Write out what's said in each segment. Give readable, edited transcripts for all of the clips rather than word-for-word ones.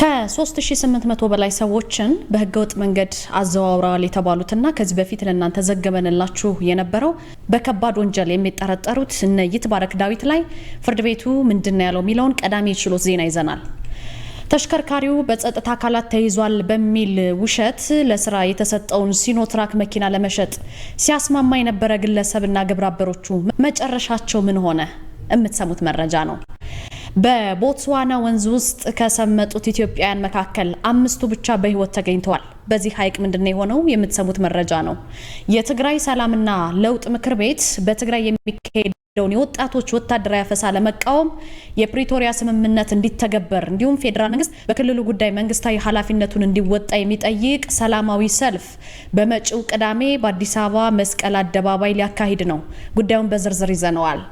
ከ3800 በላይ ሰዎችን በህገወጥ መንገድ አዘዋውረዋል የተባሉትና ከዚህ በፊት ለእናንተ ዘገበንላችሁ የነበረው በከባድ ወንጀል የሚጠረጠሩት እነ ይትባረክ ዳዊት ላይ ፍርድ ቤቱ ምንድነው ያለው ሚለውን ቀዳሚ ችሎት ዜና ይዘናል። ተሽከርካሪው በጸጥታ አካላት ተይዟል በሚል ውሸት ለስራ የተሰጠውን ሲኖትራክ መኪና ለመሸጥ ሲያስማማ የነበረ ግለሰብና ግብረአበሮቹ መጨረሻቸው ምን ሆነ? የምትሰሙት መረጃ ነው። በቦትስዋና ወንዝ ውስጥ ከሰመጡት ኢትዮጵያውያን መካከል 5ቱ ብቻ በህይወት ተገኝተዋል። በዚህ ሐይቅ ምንድነው የሆነው? የምትሰሙት መረጃ ነው። የትግራይ ሰላምና ለውጥ ምክር ቤት በትግራይ የሚካሄደውን የወጣቶች ወታደራዊ አፈሳ ለመቃወም የፕሪቶሪያ ስምምነት እንዲተገበር እንዲሁም ፌደራል መንግስት በክልሉ ጉዳይ መንግስታዊ ኃላፊነቱን እንዲወጣ የሚጠይቅ ሰላማዊ ሰልፍ በመጪው ቅዳሜ በአዲስ አበባ መስቀል አደባባይ ሊያካሂድ ነው። ጉዳዩን በዝርዝር ይዘነዋል።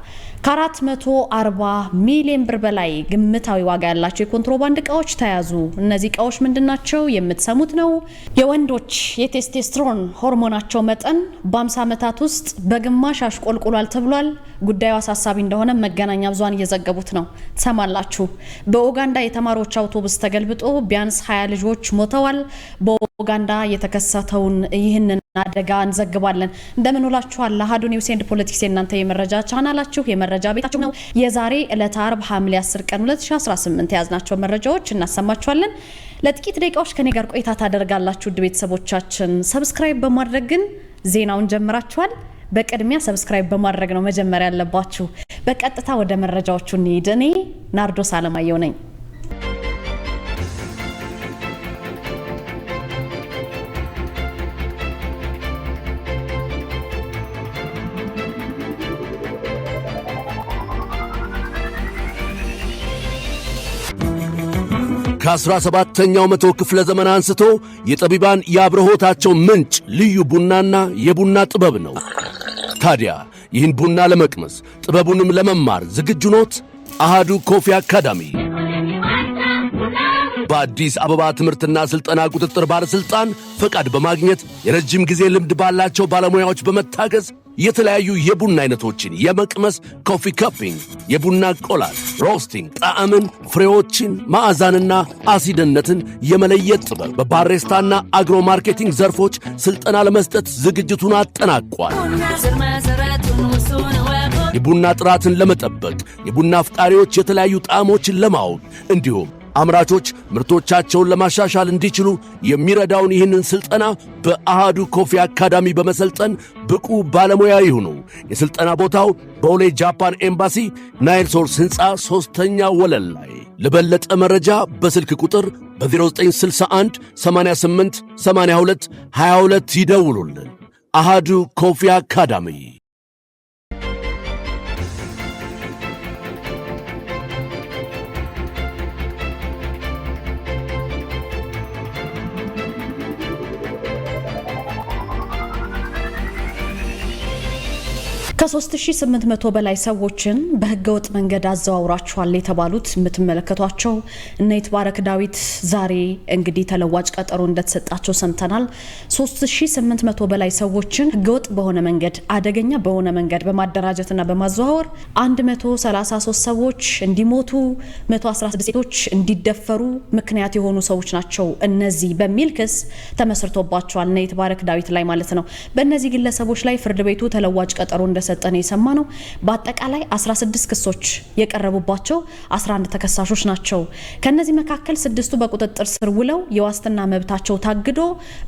ከ440 ሚሊዮን ብር በላይ ግምታዊ ዋጋ ያላቸው የኮንትሮባንድ እቃዎች ተያዙ። እነዚህ እቃዎች ምንድናቸው? የምትሰሙት ነው። የወንዶች የቴስቴስትሮን ሆርሞናቸው መጠን በ50 ዓመታት ውስጥ በግማሽ አሽቆልቁሏል ተብሏል። ጉዳዩ አሳሳቢ እንደሆነ መገናኛ ብዙሃን እየዘገቡት ነው። ትሰማላችሁ። በኡጋንዳ የተማሪዎች አውቶቡስ ተገልብጦ ቢያንስ 20 ልጆች ሞተዋል። በኡጋንዳ የተከሰተውን ይህንን አደጋ እንዘግባለን። እንደምን ውላችኋል? አሃዱ ኒውስ ኤንድ ፖለቲክስ የእናንተ የመረጃ ቻናላችሁ የመረጃ ቤታችሁ ነው። የዛሬ ዕለት አርብ ሐምሌ 10 ቀን 2018 ያዝናቸው መረጃዎች እናሰማችኋለን። ለጥቂት ደቂቃዎች ከኔ ጋር ቆይታ ታደርጋላችሁ። ውድ ቤተሰቦቻችን ሰብስክራይብ በማድረግ ግን ዜናውን ጀምራችኋል። በቅድሚያ ሰብስክራይብ በማድረግ ነው መጀመሪያ ያለባችሁ። በቀጥታ ወደ መረጃዎቹ እንሂድ። እኔ ናርዶስ አለማየሁ ነኝ። ከ17ኛው መቶ ክፍለ ዘመን አንስቶ የጠቢባን የአብርሆታቸው ምንጭ ልዩ ቡናና የቡና ጥበብ ነው። ታዲያ ይህን ቡና ለመቅመስ ጥበቡንም ለመማር ዝግጁ ኖት? አሃዱ ኮፊ አካዳሚ በአዲስ አበባ ትምህርትና ስልጠና ቁጥጥር ባለስልጣን ፈቃድ በማግኘት የረጅም ጊዜ ልምድ ባላቸው ባለሙያዎች በመታገዝ የተለያዩ የቡና አይነቶችን የመቅመስ ኮፊ ካፒንግ፣ የቡና ቆላል፣ ሮስቲንግ፣ ጣዕምን፣ ፍሬዎችን፣ ማዕዛንና አሲድነትን የመለየት ጥበብ በባሬስታና አግሮ ማርኬቲንግ ዘርፎች ስልጠና ለመስጠት ዝግጅቱን አጠናቋል። የቡና ጥራትን ለመጠበቅ የቡና አፍቃሪዎች የተለያዩ ጣዕሞችን ለማወቅ እንዲሁም አምራቾች ምርቶቻቸውን ለማሻሻል እንዲችሉ የሚረዳውን ይህንን ስልጠና በአሃዱ ኮፊ አካዳሚ በመሰልጠን ብቁ ባለሙያ ይሁኑ። የስልጠና ቦታው በቦሌ ጃፓን ኤምባሲ ናይል ሶርስ ሕንፃ 3ኛ ወለል ላይ። ለበለጠ መረጃ በስልክ ቁጥር በ0961 88 82 22 ይደውሉልን። አሃዱ ኮፊ አካዳሚ። ከ3800 በላይ ሰዎችን በህገወጥ መንገድ አዘዋውራቸዋል የተባሉት የምትመለከቷቸው እነ ይትባረክ ዳዊት ዛሬ እንግዲህ ተለዋጭ ቀጠሮ እንደተሰጣቸው ሰምተናል። 3800 በላይ ሰዎችን ህገወጥ በሆነ መንገድ አደገኛ በሆነ መንገድ በማደራጀትና በማዘዋወር 133 ሰዎች እንዲሞቱ 116 ሴቶች እንዲደፈሩ ምክንያት የሆኑ ሰዎች ናቸው እነዚህ በሚል ክስ ተመስርቶባቸዋል። እነ ይትባረክ ዳዊት ላይ ማለት ነው። በእነዚህ ግለሰቦች ላይ ፍርድ ቤቱ ተለዋጭ ቀጠሮ እንደሰጠን የሰማነው በአጠቃላይ 16 ክሶች የቀረቡባቸው 11 ተከሳሾች ናቸው። ከነዚህ መካከል 6ቱ በቁጥጥር ስር ውለው የዋስትና መብታቸው ታግዶ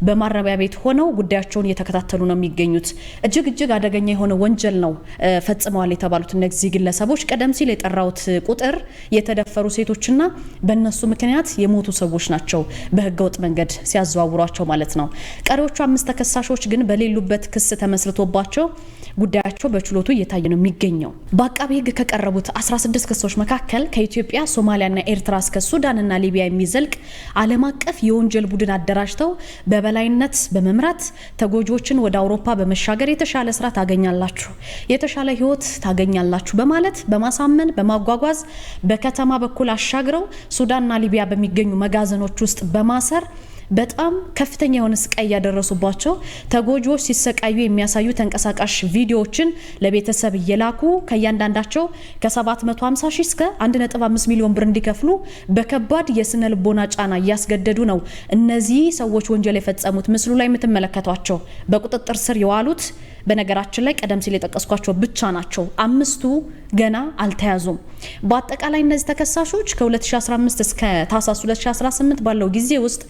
በማረሚያ ቤት ሆነው ጉዳያቸውን እየተከታተሉ ነው የሚገኙት። እጅግ አደገኛ የሆነ ወንጀል ነው ፈጽመዋል የተባሉት እነዚህ ግለሰቦች ቀደም ሲል የጠራውት ቁጥር የተደፈሩ ሴቶችና በእነሱ ምክንያት የሞቱ ሰዎች ናቸው በህገወጥ መንገድ ሲያዘዋውሯቸው ማለት ነው። ቀሪዎቹ 5 ተከሳሾች ግን በሌሉበት ክስ ተመስርቶባቸው ጉዳያቸው በችሎቱ እየታየ ነው የሚገኘው። በአቃቤ ህግ ከቀረቡት 16 ክሶች መካከል ከኢትዮጵያ፣ ሶማሊያና ኤርትራ እስከ ሱዳንና ሊቢያ የሚዘልቅ ዓለም አቀፍ የወንጀል ቡድን አደራጅተው በበላይነት በመምራት ተጎጂዎችን ወደ አውሮፓ በመሻገር የተሻለ ስራ ታገኛላችሁ፣ የተሻለ ህይወት ታገኛላችሁ በማለት በማሳመን በማጓጓዝ በከተማ በኩል አሻግረው ሱዳንና ሊቢያ በሚገኙ መጋዘኖች ውስጥ በማሰር በጣም ከፍተኛ የሆነ ስቃይ ያደረሱባቸው ተጎጂዎች ሲሰቃዩ የሚያሳዩ ተንቀሳቃሽ ቪዲዮዎችን ለቤተሰብ እየላኩ ከያንዳንዳቸው ከ750 ሺህ እስከ 1.5 ሚሊዮን ብር እንዲከፍሉ በከባድ የስነ ልቦና ጫና እያስገደዱ ነው እነዚህ ሰዎች ወንጀል የፈጸሙት። ምስሉ ላይ የምትመለከቷቸው በቁጥጥር ስር የዋሉት በነገራችን ላይ ቀደም ሲል የጠቀስኳቸው ብቻ ናቸው። 5ቱ ገና አልተያዙም። በአጠቃላይ እነዚህ ተከሳሾች ከ2015 እስከ ታህሳስ 2018 ባለው ጊዜ ውስጥ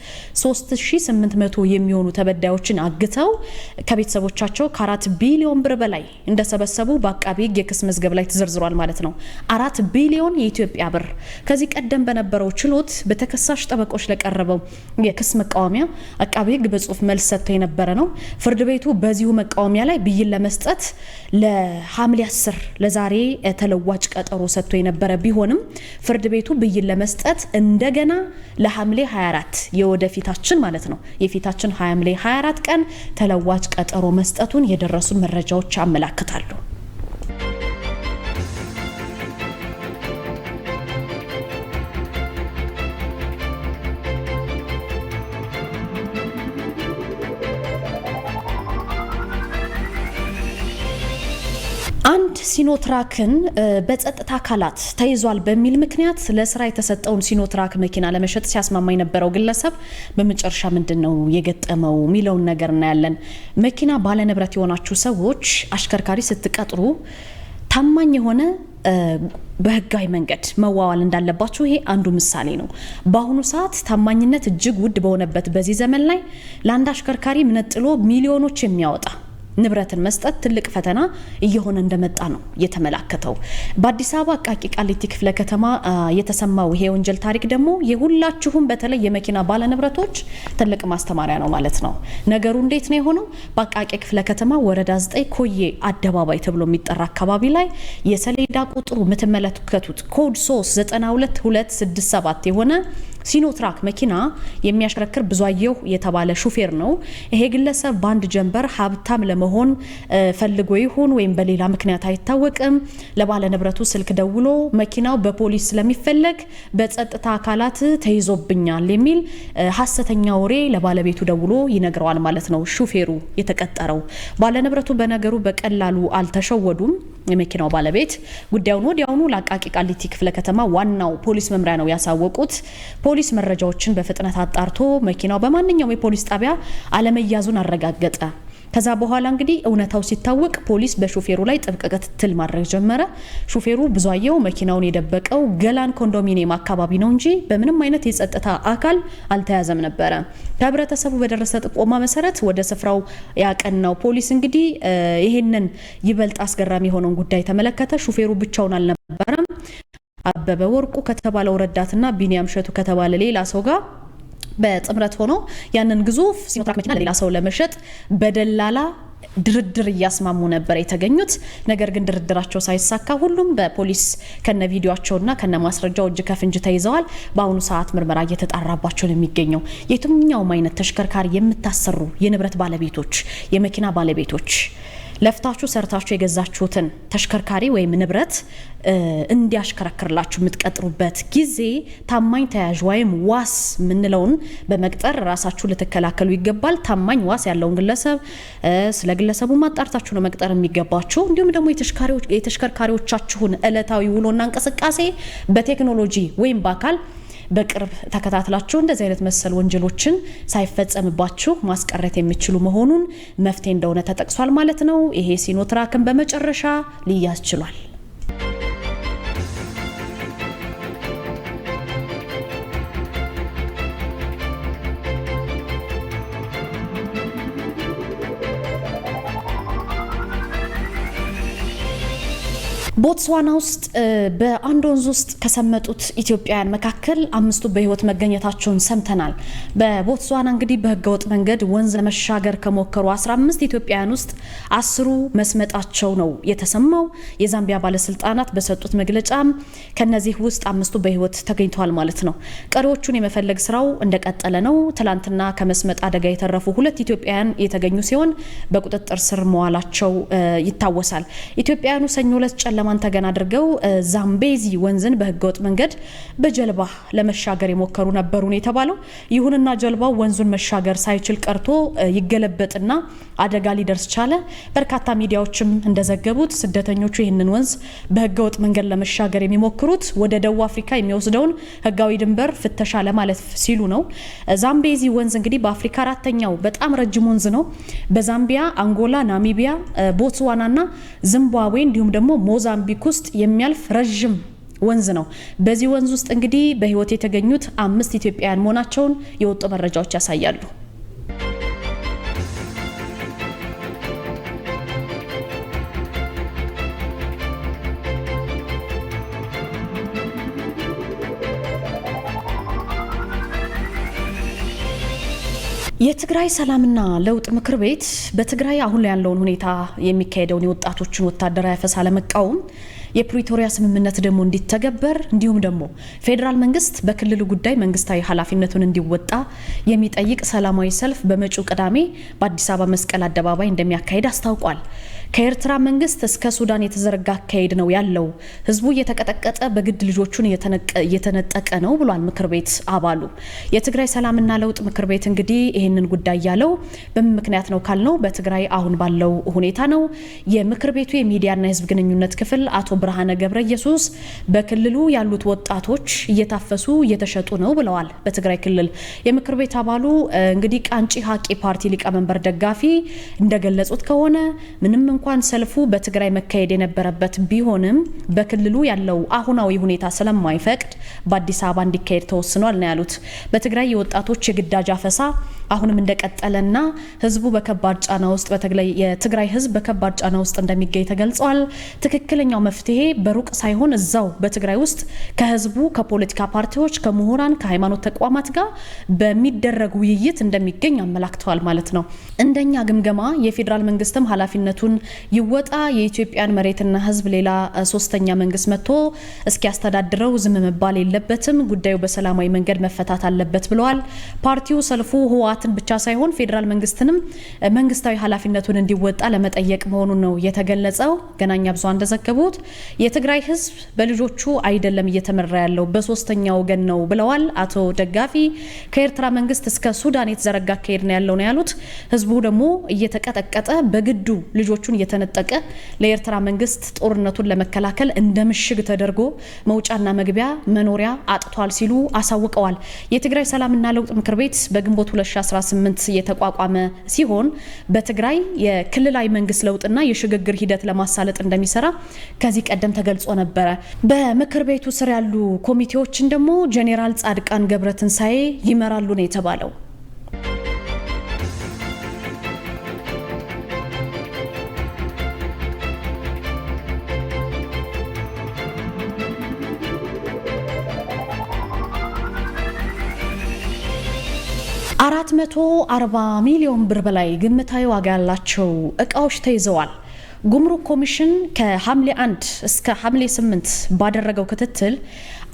3800 የሚሆኑ ተበዳዮችን አግተው ከቤተሰቦቻቸው ከ4 ቢሊዮን ብር በላይ እንደሰበሰቡ በአቃቢ ሕግ የክስ መዝገብ ላይ ተዘርዝሯል ማለት ነው። 4 ቢሊዮን የኢትዮጵያ ብር። ከዚህ ቀደም በነበረው ችሎት በተከሳሽ ጠበቆች ለቀረበው የክስ መቃወሚያ አቃቢ ሕግ በጽሁፍ መልስ ሰጥቶ የነበረ ነው። ፍርድ ቤቱ በዚሁ መቃወሚያ ላይ ብይን ለመስጠት ለሐምሌ 10 ለዛሬ ተለዋጭ ቀጠሮ ሰጥቶ የነበረ ቢሆንም ፍርድ ቤቱ ብይን ለመስጠት እንደገና ለሐምሌ 24 የወደፊታችን ማለት ነው የፊታችን ሐምሌ 24 ቀን ተለዋጭ ቀጠሮ መስጠቱን የደረሱ መረጃዎች ያመለክታሉ። አንድ ሲኖትራክን በጸጥታ አካላት ተይዟል በሚል ምክንያት ለስራ የተሰጠውን ሲኖትራክ መኪና ለመሸጥ ሲያስማማ የነበረው ግለሰብ በመጨረሻ ምንድነው የገጠመው ሚለውን ነገር እናያለን። መኪና ባለንብረት የሆናችሁ ሰዎች አሽከርካሪ ስትቀጥሩ ታማኝ የሆነ በህጋዊ መንገድ መዋዋል እንዳለባችሁ ይሄ አንዱ ምሳሌ ነው። በአሁኑ ሰዓት ታማኝነት እጅግ ውድ በሆነበት በዚህ ዘመን ላይ ለአንድ አሽከርካሪ ምነጥሎ ሚሊዮኖች የሚያወጣ ንብረትን መስጠት ትልቅ ፈተና እየሆነ እንደመጣ ነው የተመላከተው። በአዲስ አበባ አቃቂ ቃሊቲ ክፍለ ከተማ የተሰማው ይሄ ወንጀል ታሪክ ደግሞ የሁላችሁም በተለይ የመኪና ባለንብረቶች ትልቅ ማስተማሪያ ነው ማለት ነው። ነገሩ እንዴት ነው የሆነው? በአቃቂ ክፍለ ከተማ ወረዳ 9 ኮዬ አደባባይ ተብሎ የሚጠራ አካባቢ ላይ የሰሌዳ ቁጥሩ የምትመለከቱት ኮድ 392267 የሆነ ሲኖትራክ መኪና የሚያሽከረክር ብዙአየሁ የተባለ ሹፌር ነው። ይሄ ግለሰብ በአንድ ጀንበር ሀብታም ለመሆን ፈልጎ ይሁን ወይም በሌላ ምክንያት አይታወቅም ለባለ ንብረቱ ስልክ ደውሎ መኪናው በፖሊስ ስለሚፈለግ በጸጥታ አካላት ተይዞብኛል የሚል ሐሰተኛ ወሬ ለባለቤቱ ደውሎ ይነግረዋል ማለት ነው። ሹፌሩ የተቀጠረው ባለ ንብረቱ በነገሩ በቀላሉ አልተሸወዱም። የመኪናው ባለቤት ጉዳዩን ወዲያውኑ ለአቃቂ ቃሊቲ ክፍለ ከተማ ዋናው ፖሊስ መምሪያ ነው ያሳወቁት። ፖሊስ መረጃዎችን በፍጥነት አጣርቶ መኪናው በማንኛውም የፖሊስ ጣቢያ አለመያዙን አረጋገጠ። ከዛ በኋላ እንግዲህ እውነታው ሲታወቅ ፖሊስ በሹፌሩ ላይ ጥብቅ ክትትል ማድረግ ጀመረ። ሹፌሩ ብዙአየሁ መኪናውን የደበቀው ገላን ኮንዶሚኒየም አካባቢ ነው እንጂ በምንም አይነት የጸጥታ አካል አልተያዘም ነበረ። ከህብረተሰቡ በደረሰ ጥቆማ መሰረት ወደ ስፍራው ያቀናው ፖሊስ እንግዲህ ይሄንን ይበልጥ አስገራሚ የሆነውን ጉዳይ ተመለከተ። ሹፌሩ ብቻውን አልነበረም። አበበ ወርቁ ከተባለው ረዳትና ቢኒያም ሸቱ ከተባለ ሌላ ሰው ጋር በጥምረት ሆኖ ያንን ግዙፍ ሲኖትራክ መኪና ለሌላ ሰው ለመሸጥ በደላላ ድርድር እያስማሙ ነበር የተገኙት። ነገር ግን ድርድራቸው ሳይሳካ ሁሉም በፖሊስ ከነ ቪዲዮአቸውና ከነ ማስረጃው እጅ ከፍንጅ ተይዘዋል። በአሁኑ ሰዓት ምርመራ እየተጣራባቸው ነው የሚገኘው። የትኛውም አይነት ተሽከርካሪ የምታሰሩ የንብረት ባለቤቶች፣ የመኪና ባለቤቶች ለፍታችሁ ሰርታችሁ የገዛችሁትን ተሽከርካሪ ወይም ንብረት እንዲያሽከረክርላችሁ የምትቀጥሩበት ጊዜ ታማኝ ተያዥ ወይም ዋስ ምንለውን በመቅጠር ራሳችሁ ልትከላከሉ ይገባል። ታማኝ ዋስ ያለውን ግለሰብ ስለ ግለሰቡ ማጣርታችሁ ነው መቅጠር የሚገባችሁ። እንዲሁም ደግሞ የተሽከርካሪዎቻችሁን ዕለታዊ ውሎና እንቅስቃሴ በቴክኖሎጂ ወይም በአካል በቅርብ ተከታትላችሁ እንደዚህ አይነት መሰል ወንጀሎችን ሳይፈጸምባችሁ ማስቀረት የሚችሉ መሆኑን መፍትሄ እንደሆነ ተጠቅሷል ማለት ነው። ይሄ ሲኖትራክን በመጨረሻ ሊያዝ ችሏል። ቦትስዋና ውስጥ በአንድ ወንዝ ውስጥ ከሰመጡት ኢትዮጵያውያን መካከል 5ቱ በህይወት መገኘታቸውን ሰምተናል። በቦትስዋና እንግዲህ በህገወጥ መንገድ ወንዝ ለመሻገር ከሞከሩ 15 ኢትዮጵያውያን ውስጥ 10ሩ መስመጣቸው ነው የተሰማው። የዛምቢያ ባለስልጣናት በሰጡት መግለጫም ከነዚህ ውስጥ 5ቱ በህይወት ተገኝተዋል ማለት ነው። ቀሪዎቹን የመፈለግ ስራው እንደቀጠለ ነው። ትላንትና ከመስመጥ አደጋ የተረፉ 2 ኢትዮጵያውያን የተገኙ ሲሆን በቁጥጥር ስር መዋላቸው ይታወሳል። ኢትዮጵያውያኑ ሰኞ ዕለት ጨለማ ዓላማዋን ተገና አድርገው ዛምቤዚ ወንዝን በህገወጥ መንገድ በጀልባ ለመሻገር የሞከሩ ነበሩ የተባለው። ይሁንና ጀልባው ወንዙን መሻገር ሳይችል ቀርቶ ይገለበጥና አደጋ ሊደርስ ቻለ። በርካታ ሚዲያዎችም እንደዘገቡት ስደተኞቹ ይህንን ወንዝ በህገወጥ መንገድ ለመሻገር የሚሞክሩት ወደ ደቡብ አፍሪካ የሚወስደውን ህጋዊ ድንበር ፍተሻ ለማለፍ ሲሉ ነው። ዛምቤዚ ወንዝ እንግዲህ በአፍሪካ አራተኛው በጣም ረጅም ወንዝ ነው። በዛምቢያ፣ አንጎላ፣ ናሚቢያ፣ ቦትስዋናና ዚምባብዌ እንዲሁም ደግሞ ሞዛምቢክ ውስጥ የሚያልፍ ረጅም ወንዝ ነው። በዚህ ወንዝ ውስጥ እንግዲህ በህይወት የተገኙት 5 ኢትዮጵያውያን መሆናቸውን የወጡ መረጃዎች ያሳያሉ። የትግራይ ሰላምና ለውጥ ምክር ቤት በትግራይ አሁን ላይ ያለውን ሁኔታ የሚካሄደውን የወጣቶችን ወታደራዊ አፈሳ ለመቃወም የፕሪቶሪያ ስምምነት ደግሞ እንዲተገበር እንዲሁም ደግሞ ፌደራል መንግስት በክልሉ ጉዳይ መንግስታዊ ኃላፊነቱን እንዲወጣ የሚጠይቅ ሰላማዊ ሰልፍ በመጪው ቅዳሜ በአዲስ አበባ መስቀል አደባባይ እንደሚያካሂድ አስታውቋል። ከኤርትራ መንግስት እስከ ሱዳን የተዘረጋ አካሄድ ነው ያለው። ህዝቡ እየተቀጠቀጠ በግድ ልጆቹን እየተነጠቀ ነው ብሏል ምክር ቤት አባሉ። የትግራይ ሰላምና ለውጥ ምክር ቤት እንግዲህ ይህንን ጉዳይ ያለው በምን ምክንያት ነው ካልነው በትግራይ አሁን ባለው ሁኔታ ነው። የምክር ቤቱ የሚዲያና የህዝብ ግንኙነት ክፍል አቶ ብርሃነ ገብረ ኢየሱስ በክልሉ ያሉት ወጣቶች እየታፈሱ እየተሸጡ ነው ብለዋል። በትግራይ ክልል የምክር ቤት አባሉ እንግዲህ ቃንጪ ሀቂ ፓርቲ ሊቀመንበር ደጋፊ እንደገለጹት ከሆነ ምንም እንኳን ሰልፉ በትግራይ መካሄድ የነበረበት ቢሆንም በክልሉ ያለው አሁናዊ ሁኔታ ስለማይፈቅድ በአዲስ አበባ እንዲካሄድ ተወስኗል ነው ያሉት። በትግራይ የወጣቶች የግዳጅ አፈሳ አሁንም እንደቀጠለና ህዝቡ በከባድ ጫና ውስጥ የትግራይ ህዝብ በከባድ ጫና ውስጥ እንደሚገኝ ተገልጿል። ትክክለኛው መፍትሄ በሩቅ ሳይሆን እዛው በትግራይ ውስጥ ከህዝቡ፣ ከፖለቲካ ፓርቲዎች፣ ከምሁራን፣ ከሃይማኖት ተቋማት ጋር በሚደረግ ውይይት እንደሚገኝ አመላክተዋል ማለት ነው። እንደኛ ግምገማ የፌዴራል መንግስትም ኃላፊነቱን ይወጣ፣ የኢትዮጵያን መሬትና ህዝብ ሌላ ሶስተኛ መንግስት መጥቶ እስኪያስተዳድረው ዝም መባል የለበትም፣ ጉዳዩ በሰላማዊ መንገድ መፈታት አለበት ብለዋል። ፓርቲው ሰልፉ ህወሓትን ብቻ ሳይሆን ፌዴራል መንግስትንም መንግስታዊ ኃላፊነቱን እንዲወጣ ለመጠየቅ መሆኑን ነው የተገለጸው። ገናኛ ብዙሃን እንደዘገቡት የትግራይ ህዝብ በልጆቹ አይደለም እየተመራ ያለው በሶስተኛ ወገን ነው ብለዋል አቶ ደጋፊ። ከኤርትራ መንግስት እስከ ሱዳን የተዘረጋ አካሄድ ነው ያለው ነው ያሉት። ህዝቡ ደግሞ እየተቀጠቀጠ በግዱ ልጆቹን እየተነጠቀ ለኤርትራ መንግስት ጦርነቱን ለመከላከል እንደ ምሽግ ተደርጎ መውጫና መግቢያ መኖሪያ አጥቷል ሲሉ አሳውቀዋል። የትግራይ ሰላምና ለውጥ ምክር ቤት በግንቦት 2018 የተቋቋመ ሲሆን በትግራይ የክልላዊ መንግስት ለውጥና የሽግግር ሂደት ለማሳለጥ እንደሚሰራ ከዚህ ቀደም ተገልጾ ነበረ። በምክር ቤቱ ስር ያሉ ኮሚቴዎችን ደግሞ ጄኔራል ጻድቃን ገብረትንሳኤ ይመራሉ ነው የተባለው። አራት 140 ሚሊዮን ብር በላይ ግምታዊ ዋጋ ያላቸው እቃዎች ተይዘዋል። ጉምሩክ ኮሚሽን ከሐምሌ 1 እስከ ሐምሌ 8 ባደረገው ክትትል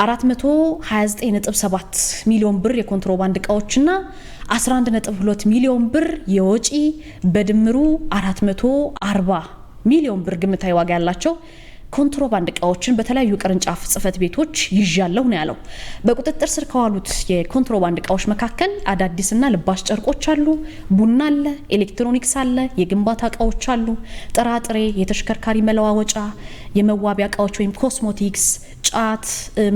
429.7 ሚሊዮን ብር የኮንትሮባንድ እቃዎችና 11.2 ሚሊዮን ብር የወጪ በድምሩ 440 ሚሊዮን ብር ግምታዊ ዋጋ ያላቸው ኮንትሮባንድ እቃዎችን በተለያዩ ቅርንጫፍ ጽህፈት ቤቶች ይዣለሁ ነው ያለው። በቁጥጥር ስር ከዋሉት የኮንትሮባንድ እቃዎች መካከል አዳዲስና ልባሽ ጨርቆች አሉ፣ ቡና አለ፣ ኤሌክትሮኒክስ አለ፣ የግንባታ እቃዎች አሉ፣ ጥራጥሬ፣ የተሽከርካሪ መለዋወጫ፣ የመዋቢያ እቃዎች ወይም ኮስሞቲክስ፣ ጫት፣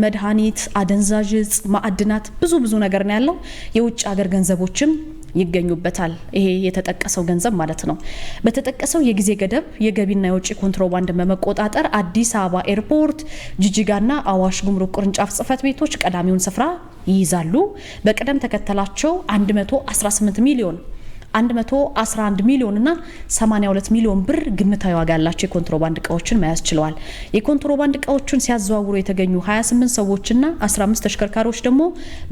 መድኃኒት፣ አደንዛዥ እጽ፣ ማዕድናት ብዙ ነገር ነው ያለው። የውጭ ሀገር ገንዘቦችም ይገኙበታል። ይሄ የተጠቀሰው ገንዘብ ማለት ነው። በተጠቀሰው የጊዜ ገደብ የገቢና የውጭ ኮንትሮባንድ በመቆጣጠር አዲስ አበባ ኤርፖርት፣ ጅጅጋና አዋሽ ጉምሩክ ቅርንጫፍ ጽህፈት ቤቶች ቀዳሚውን ስፍራ ይይዛሉ። በቅደም ተከተላቸው 118 ሚሊዮን 111 ሚሊዮን እና 82 ሚሊዮን ብር ግምታዊ ዋጋ ያላቸው የኮንትሮባንድ እቃዎችን መያዝ ችለዋል። የኮንትሮባንድ እቃዎችን ሲያዘዋውሩ የተገኙ 28 ሰዎችና 15 ተሽከርካሪዎች ደግሞ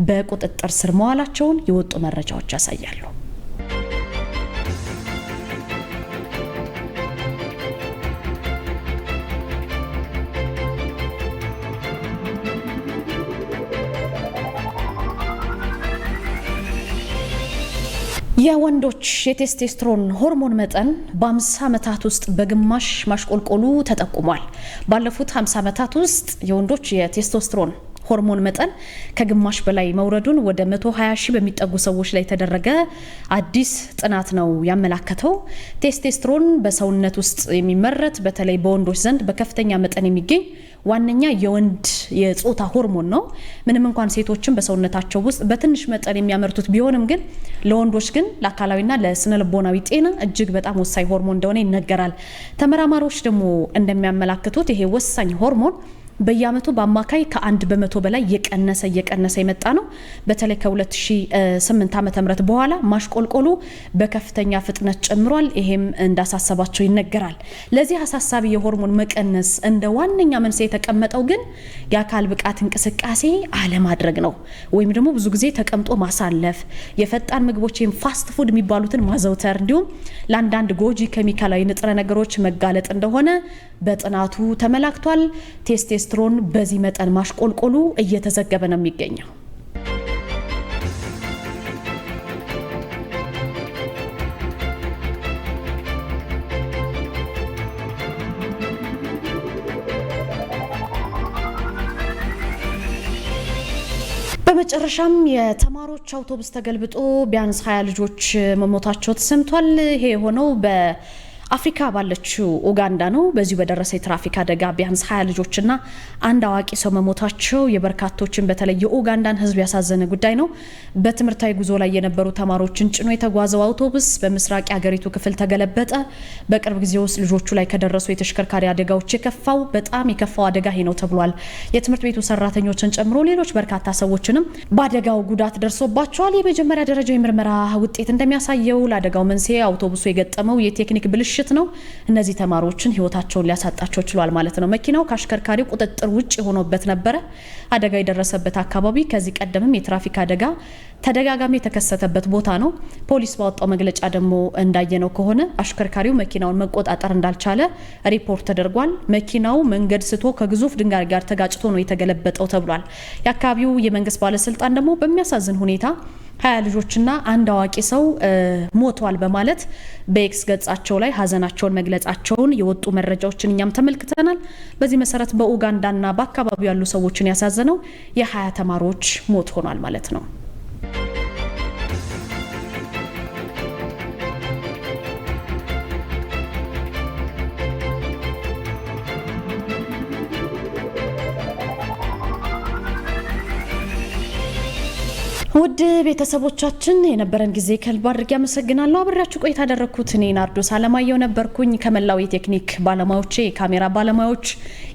በቁጥጥር ስር መዋላቸውን የወጡ መረጃዎች ያሳያሉ። የወንዶች የቴስቴስትሮን ሆርሞን መጠን በ50 ዓመታት ውስጥ በግማሽ ማሽቆልቆሉ ተጠቁሟል። ባለፉት 50 ዓመታት ውስጥ የወንዶች የቴስቴስትሮን ሆርሞን መጠን ከግማሽ በላይ መውረዱን ወደ 120 ሺህ በሚጠጉ ሰዎች ላይ የተደረገ አዲስ ጥናት ነው ያመላከተው። ቴስቴስትሮን በሰውነት ውስጥ የሚመረት በተለይ በወንዶች ዘንድ በከፍተኛ መጠን የሚገኝ ዋነኛ የወንድ የጾታ ሆርሞን ነው። ምንም እንኳን ሴቶችን በሰውነታቸው ውስጥ በትንሽ መጠን የሚያመርቱት ቢሆንም ግን ለወንዶች ግን ለአካላዊና ለስነ ልቦናዊ ጤና እጅግ በጣም ወሳኝ ሆርሞን እንደሆነ ይነገራል። ተመራማሪዎች ደግሞ እንደሚያመላክቱት ይሄ ወሳኝ ሆርሞን በየአመቱ በአማካይ ከ1 በመቶ በላይ እየቀነሰ የመጣ ነው። በተለይ ከ2008 ዓመተ ምህረት በኋላ ማሽቆልቆሉ በከፍተኛ ፍጥነት ጨምሯል። ይሄም እንዳሳሰባቸው ይነገራል። ለዚህ አሳሳቢ የሆርሞን መቀነስ እንደ ዋነኛ መንስኤ የተቀመጠው ግን የአካል ብቃት እንቅስቃሴ አለማድረግ ነው። ወይም ደግሞ ብዙ ጊዜ ተቀምጦ ማሳለፍ፣ የፈጣን ምግቦች ወይም ፋስት ፉድ የሚባሉትን ማዘውተር፣ እንዲሁም ለአንዳንድ ጎጂ ኬሚካላዊ ንጥረ ነገሮች መጋለጥ እንደሆነ በጥናቱ ተመላክቷል። ቴስቴስትሮን በዚህ መጠን ማሽቆልቆሉ እየተዘገበ ነው የሚገኘው። በመጨረሻም የተማሪዎች አውቶቡስ ተገልብጦ ቢያንስ 20 ልጆች መሞታቸው ተሰምቷል። ይሄ የሆነው አፍሪካ ባለችው ኡጋንዳ ነው። በዚሁ በደረሰ የትራፊክ አደጋ ቢያንስ 20 ልጆችና አንድ አዋቂ ሰው መሞታቸው የበርካቶችን በተለይ የኡጋንዳን ሕዝብ ያሳዘነ ጉዳይ ነው። በትምህርታዊ ጉዞ ላይ የነበሩ ተማሪዎችን ጭኖ የተጓዘው አውቶቡስ በምስራቅ የሀገሪቱ ክፍል ተገለበጠ። በቅርብ ጊዜ ውስጥ ልጆቹ ላይ ከደረሱ የተሽከርካሪ አደጋዎች በጣም የከፋው አደጋ ይሄ ነው ተብሏል። የትምህርት ቤቱ ሰራተኞችን ጨምሮ ሌሎች በርካታ ሰዎችንም በአደጋው ጉዳት ደርሶባቸዋል። የመጀመሪያ ደረጃ የምርመራ ውጤት እንደሚያሳየው ለአደጋው መንስኤ አውቶቡሱ የገጠመው የቴክኒክ ብልሽት ነው። እነዚህ ተማሪዎችን ህይወታቸውን ሊያሳጣቸው ችሏል ማለት ነው። መኪናው ከአሽከርካሪው ቁጥጥር ውጭ ሆኖበት ነበረ። አደጋ የደረሰበት አካባቢ ከዚህ ቀደምም የትራፊክ አደጋ ተደጋጋሚ የተከሰተበት ቦታ ነው። ፖሊስ ባወጣው መግለጫ ደግሞ እንዳየነው ከሆነ አሽከርካሪው መኪናውን መቆጣጠር እንዳልቻለ ሪፖርት ተደርጓል። መኪናው መንገድ ስቶ ከግዙፍ ድንጋይ ጋር ተጋጭቶ ነው የተገለበጠው ተብሏል። የአካባቢው የመንግስት ባለስልጣን ደግሞ በሚያሳዝን ሁኔታ 20 ልጆችና አንድ አዋቂ ሰው ሞቷል በማለት በኤክስ ገጻቸው ላይ ሀዘናቸውን መግለጻቸውን የወጡ መረጃዎችን እኛም ተመልክተናል። በዚህ መሰረት በኡጋንዳና በአካባቢው ያሉ ሰዎችን ያሳዘነው የ20 ተማሪዎች ሞት ሆኗል ማለት ነው። ውድ ቤተሰቦቻችን የነበረን ጊዜ ከልብ አድርጌ አመሰግናለሁ። አብሬያችሁ ቆይታ ያደረኩት እኔ ናርዶስ አለማየሁ ነበርኩኝ። ከመላው የቴክኒክ ባለሙያዎች፣ የካሜራ ባለሙያዎች፣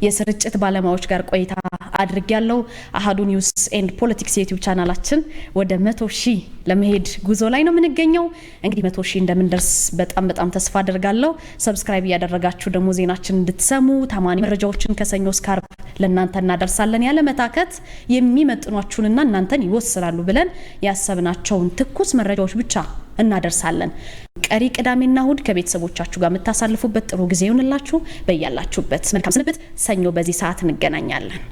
የስርጭት ባለሙያዎች ጋር ቆይታ አድርጌያለሁ። አሃዱ ኒውስ ኤንድ ፖለቲክስ ዩቲዩብ ቻናላችን ወደ 100 ሺህ ለመሄድ ጉዞ ላይ ነው የምንገኘው። እንግዲህ 100 ሺህ እንደምንደርስ በጣም ተስፋ አደርጋለሁ። ሰብስክራይብ እያደረጋችሁ ደግሞ ዜናችን እንድትሰሙ ታማኒ መረጃዎችን ከሰኞ እስከ ዓርብ ለእናንተ እናደርሳለን። ያለ መታከት የሚመጥኗችሁንና እናንተን ይወስላሉ ብለን ያሰብናቸውን ትኩስ መረጃዎች ብቻ እናደርሳለን። ቀሪ ቅዳሜና እሁድ ከቤተሰቦቻችሁ ጋር የምታሳልፉበት ጥሩ ጊዜ ይሁንላችሁ። በያላችሁበት መልካም ስንብት። ሰኞ በዚህ ሰዓት እንገናኛለን።